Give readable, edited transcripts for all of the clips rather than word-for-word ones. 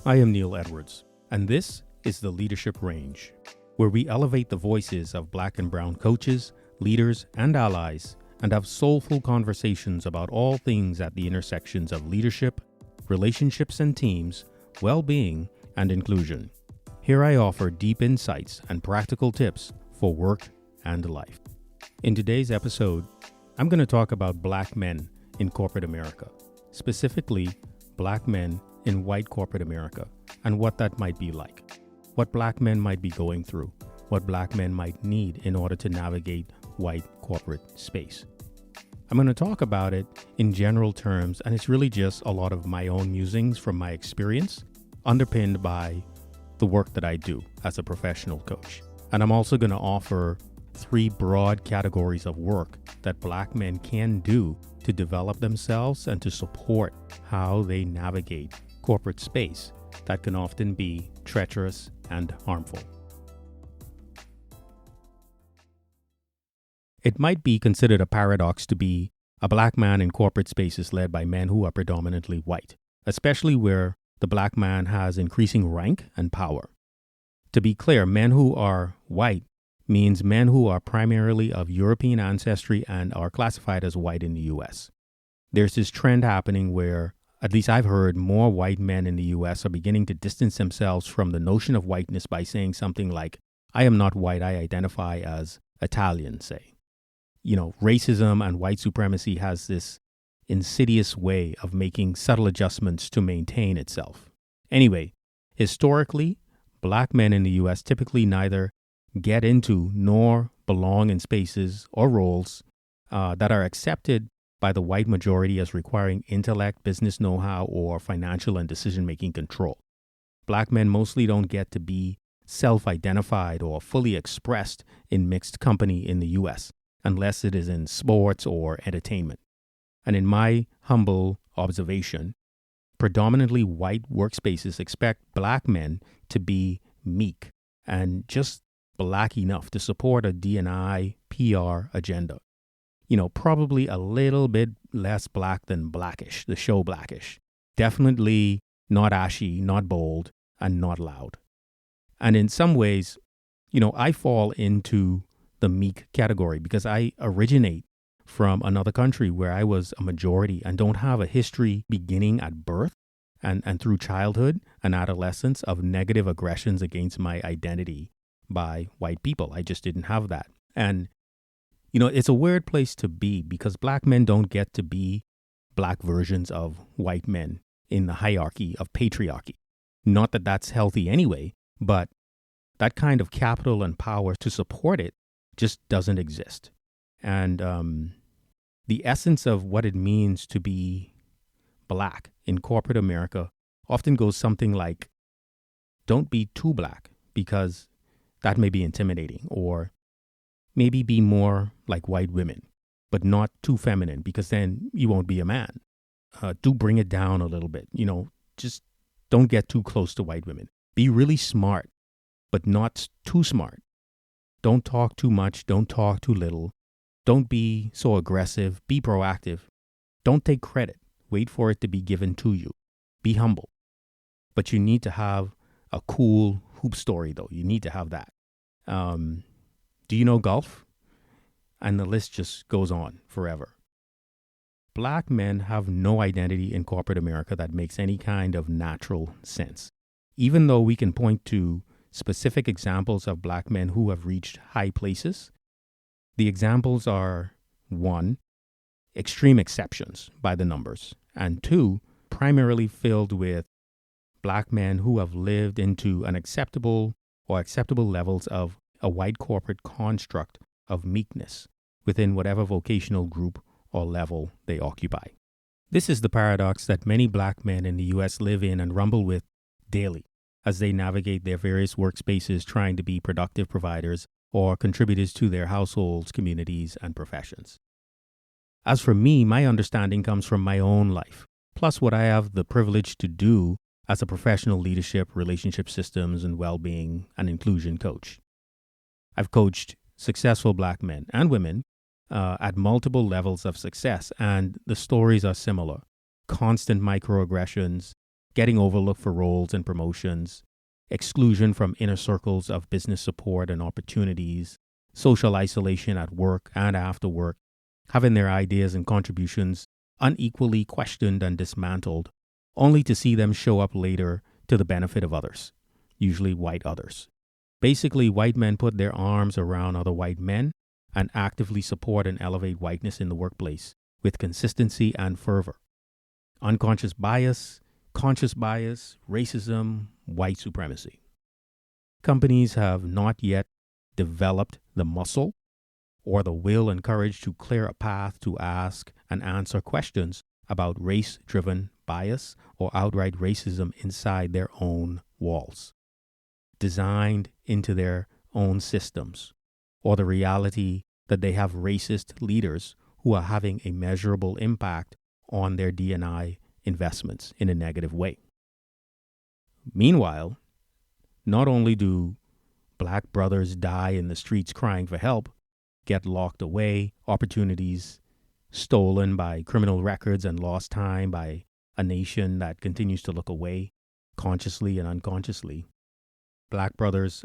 I am Neil Edwards, and this is the Leadership Range, where we elevate the voices of Black and Brown coaches, leaders, and allies, and have soulful conversations about all things at the intersections of leadership, relationships and teams, well-being, and inclusion. Here I offer deep insights and practical tips for work and life. In today's episode, I'm going to talk about Black men in corporate America, specifically Black men in white corporate America, and what that might be like, what Black men might be going through, what Black men might need in order to navigate white corporate space. I'm going to talk about it in general terms, and it's really just a lot of my own musings from my experience, underpinned by the work that I do as a professional coach. And I'm also going to offer 3 broad categories of work that Black men can do to develop themselves and to support how they navigate corporate space that can often be treacherous and harmful. It might be considered a paradox to be a Black man in corporate spaces led by men who are predominantly white, especially where the Black man has increasing rank and power. To be clear, men who are white means men who are primarily of European ancestry and are classified as white in the U.S. There's this trend happening where, at least I've heard, more white men in the U.S. are beginning to distance themselves from the notion of whiteness by saying something like, I am not white, I identify as Italian, say. Racism and white supremacy has this insidious way of making subtle adjustments to maintain itself. Anyway, historically, Black men in the U.S. typically neither get into nor belong in spaces or roles that are accepted by the white majority as requiring intellect, business know-how, or financial and decision-making control. Black men mostly don't get to be self-identified or fully expressed in mixed company in the U.S., unless it is in sports or entertainment. And in my humble observation, predominantly white workspaces expect Black men to be meek and just Black enough to support a D&I PR agenda. Probably a little bit less Black than Blackish, the show Blackish. Definitely not ashy, not bold, and not loud. And in some ways, I fall into the meek category because I originate from another country where I was a majority and don't have a history beginning at birth and through childhood and adolescence of negative aggressions against my identity by white people. I just didn't have that. And, it's a weird place to be because Black men don't get to be Black versions of white men in the hierarchy of patriarchy. Not that that's healthy anyway, but that kind of capital and power to support it just doesn't exist. And the essence of what it means to be Black in corporate America often goes something like, don't be too Black because that may be intimidating, or maybe be more like white women, but not too feminine because then you won't be a man. Do bring it down a little bit, just don't get too close to white women. Be really smart, but not too smart. Don't talk too much, don't talk too little. Don't be so aggressive, be proactive. Don't take credit, wait for it to be given to you. Be humble. But you need to have a cool hoop story though, you need to have that. Do you know golf? And the list just goes on forever. Black men have no identity in corporate America that makes any kind of natural sense. Even though we can point to specific examples of Black men who have reached high places, the examples are 1, extreme exceptions by the numbers, and 2, primarily filled with Black men who have lived into an acceptable levels of a white corporate construct of meekness within whatever vocational group or level they occupy. This is the paradox that many Black men in the U.S. live in and rumble with daily as they navigate their various workspaces trying to be productive providers or contributors to their households, communities, and professions. As for me, my understanding comes from my own life, plus what I have the privilege to do as a professional leadership, relationship systems, and well-being and inclusion coach. I've coached successful Black men and women at multiple levels of success, and the stories are similar. Constant microaggressions, getting overlooked for roles and promotions, exclusion from inner circles of business support and opportunities, social isolation at work and after work, having their ideas and contributions unequally questioned and dismantled, only to see them show up later to the benefit of others, usually white others. Basically, white men put their arms around other white men and actively support and elevate whiteness in the workplace with consistency and fervor. Unconscious bias, conscious bias, racism, white supremacy. Companies have not yet developed the muscle or the will and courage to clear a path to ask and answer questions about race-driven bias or outright racism inside their own walls, designed into their own systems, or the reality that they have racist leaders who are having a measurable impact on their D&I investments in a negative way. Meanwhile, not only do black brothers die in the streets crying for help, get locked away, opportunities stolen by criminal records and lost time by a nation that continues to look away consciously and unconsciously. Black brothers,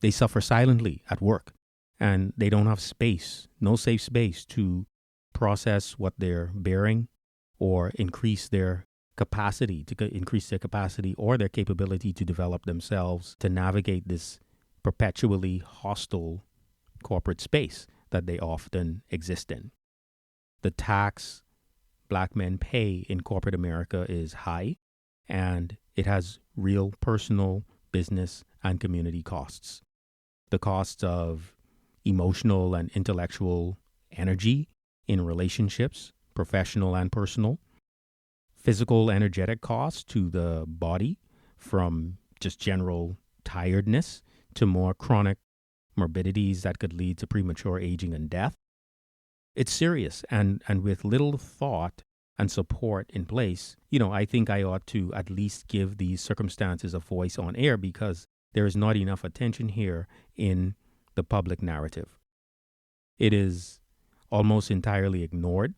they suffer silently at work, and they don't have space, no safe space to process what they're bearing or increase their capacity or their capability to develop themselves to navigate this perpetually hostile corporate space that they often exist in. The tax black men pay in corporate America is high, and it has real personal, business, and community costs. The costs of emotional and intellectual energy in relationships, professional and personal, physical energetic costs to the body from just general tiredness to more chronic morbidities that could lead to premature aging and death. It's serious, and with little thought and support in place, I think I ought to at least give these circumstances a voice on air because there is not enough attention here in the public narrative. It is almost entirely ignored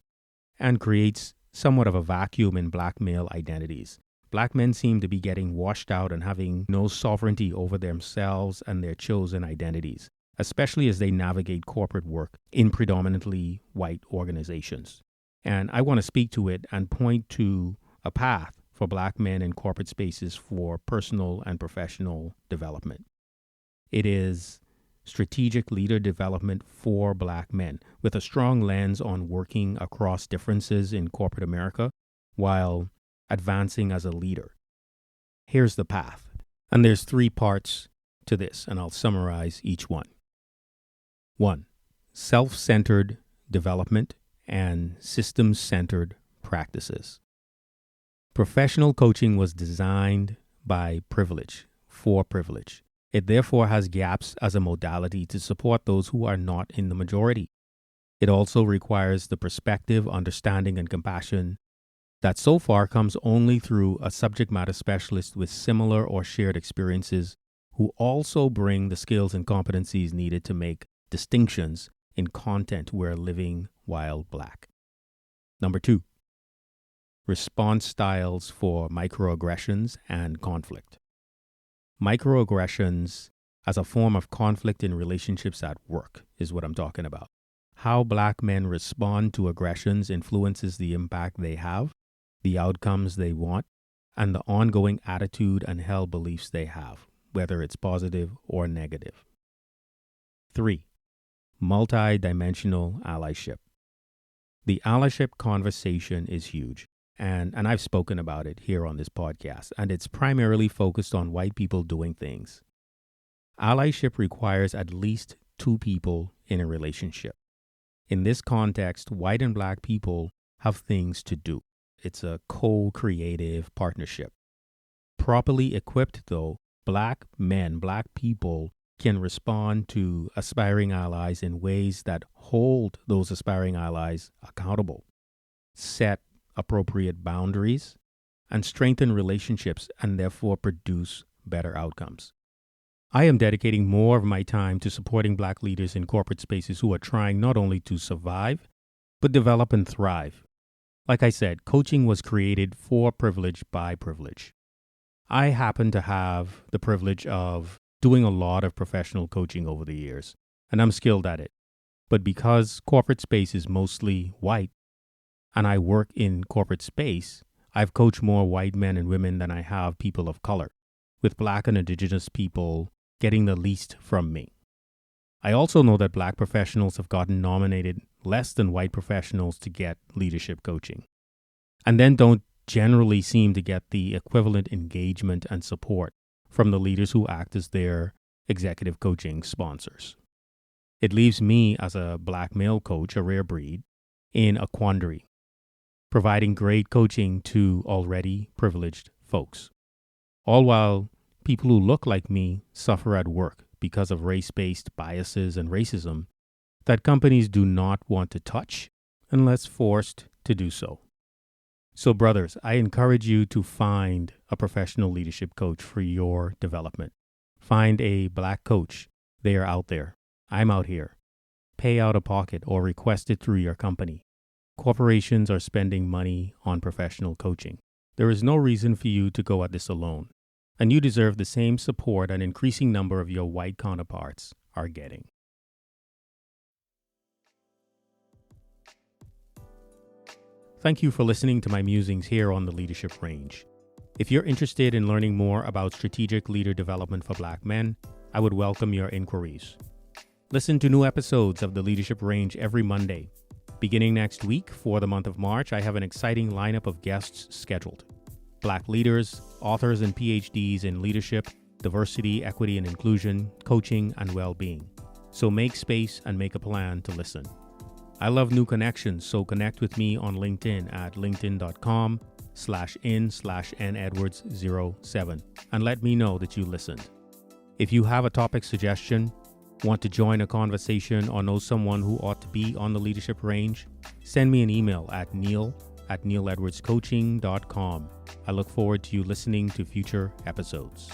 and creates somewhat of a vacuum in black male identities. Black men seem to be getting washed out and having no sovereignty over themselves and their chosen identities, especially as they navigate corporate work in predominantly white organizations. And I want to speak to it and point to a path for black men in corporate spaces for personal and professional development. It is strategic leader development for black men with a strong lens on working across differences in corporate America while advancing as a leader. Here's the path. And there's 3 parts to this, and I'll summarize each one. 1. Self-centered development and systems-centered practices. Professional coaching was designed by privilege, for privilege. It therefore has gaps as a modality to support those who are not in the majority. It also requires the perspective, understanding, and compassion that so far comes only through a subject matter specialist with similar or shared experiences who also bring the skills and competencies needed to make distinctions in content we're living while black. Number 2, response styles for microaggressions and conflict. Microaggressions as a form of conflict in relationships at work is what I'm talking about. How black men respond to aggressions influences the impact they have, the outcomes they want, and the ongoing attitude and held beliefs they have, whether it's positive or negative. 3. Multi-dimensional allyship. The allyship conversation is huge, and I've spoken about it here on this podcast, and it's primarily focused on white people doing things. Allyship requires at least 2 people in a relationship. In this context, white and black people have things to do. It's a co-creative partnership. Properly equipped, though, black men, black people can respond to aspiring allies in ways that hold those aspiring allies accountable, set appropriate boundaries, and strengthen relationships and therefore produce better outcomes. I am dedicating more of my time to supporting black leaders in corporate spaces who are trying not only to survive, but develop and thrive. Like I said, coaching was created for privilege by privilege. I happen to have the privilege of doing a lot of professional coaching over the years, and I'm skilled at it. But because corporate space is mostly white, and I work in corporate space, I've coached more white men and women than I have people of color, with Black and Indigenous people getting the least from me. I also know that Black professionals have gotten nominated less than white professionals to get leadership coaching, and then don't generally seem to get the equivalent engagement and support from the leaders who act as their executive coaching sponsors. It leaves me as a Black male coach, a rare breed, in a quandary, providing great coaching to already privileged folks, all while people who look like me suffer at work because of race-based biases and racism that companies do not want to touch unless forced to do so. So brothers, I encourage you to find a professional leadership coach for your development. Find a Black coach. They are out there. I'm out here. Pay out of pocket or request it through your company. Corporations are spending money on professional coaching. There is no reason for you to go at this alone, and you deserve the same support an increasing number of your white counterparts are getting. Thank you for listening to my musings here on the Leadership Range. If you're interested in learning more about strategic leader development for Black men, I would welcome your inquiries. Listen to new episodes of the Leadership Range every Monday. Beginning next week for the month of March, I have an exciting lineup of guests scheduled. Black leaders, authors and PhDs in leadership, diversity, equity and inclusion, coaching, and well-being. So make space and make a plan to listen. I love new connections, so connect with me on LinkedIn at linkedin.com/in/nedwards07 and let me know that you listened. If you have a topic suggestion, want to join a conversation, or know someone who ought to be on the Leadership Range, send me an email at neil@neiledwardscoaching.com. I look forward to you listening to future episodes.